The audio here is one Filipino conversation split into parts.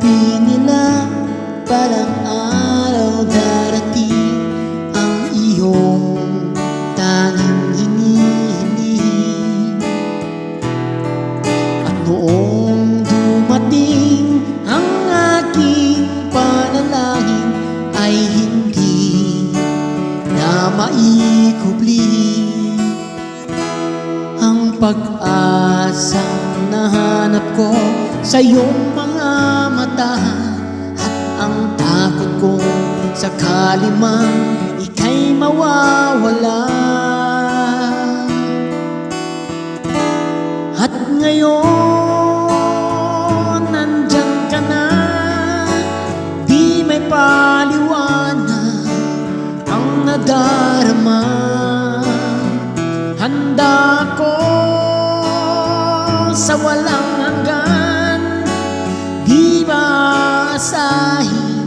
sabi nila parang araw darating ang iyong tanging hinihiling. At noong dumating ang aking panalangin ay hindi na maikubli ang pag-asang nahanap ko sa iyong mga mata. At ang takot ko sakali mang ika'y mawawala. At ngayon nandyan ka na, di may paliwanag ang nadarama. Handa ko sa walang hanggan, di maasahin,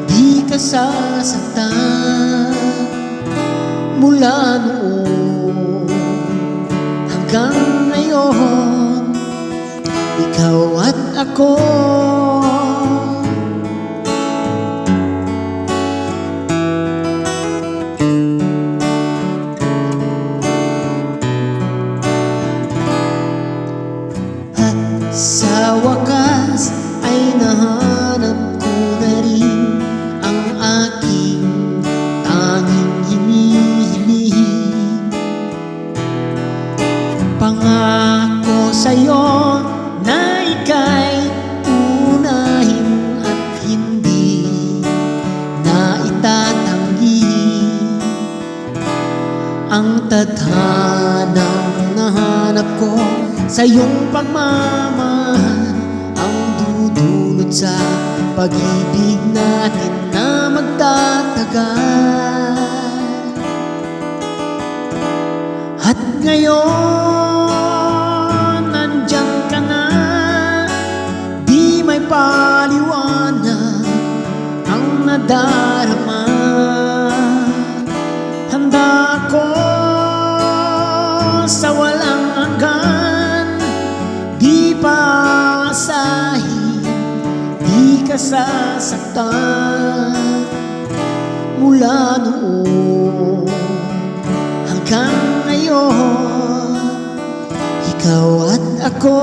di ka sasaktan. Mula noon hanggang ngayon, ikaw at ako. Sa wakas ay nahanap ko na rin ang aking tanging hinihiling. Pangako sa'yo na ika'y unahin at hindi na itatanggi. Ang tadhanang nahanap ko sa iyong pagmamahal ang dudulot sa pag-ibig natin na magtatagal. At ngayon nandyan ka na, di may paliwanag ang nadarama. Handa ko sa walang hanggan, di paasahin, di ka sasaktan. Mula noon hanggang ngayon, ikaw at ako.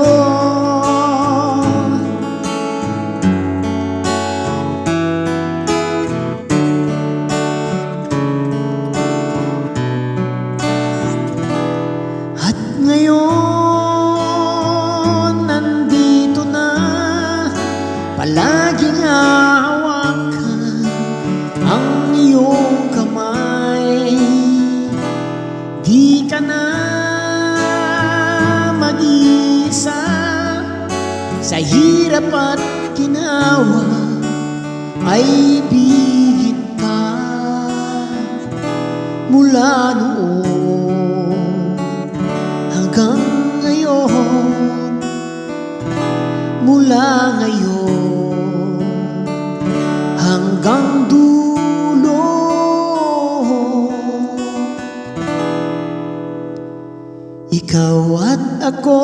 At ngayon nandito na, palaging hahawakan ang iyong kamay. Di ka na mag-isa sa hirap at ginawa, ay bigit ka. Mula noon hanggang ngayon, mula ngayon hanggang dulo, ikaw at ako.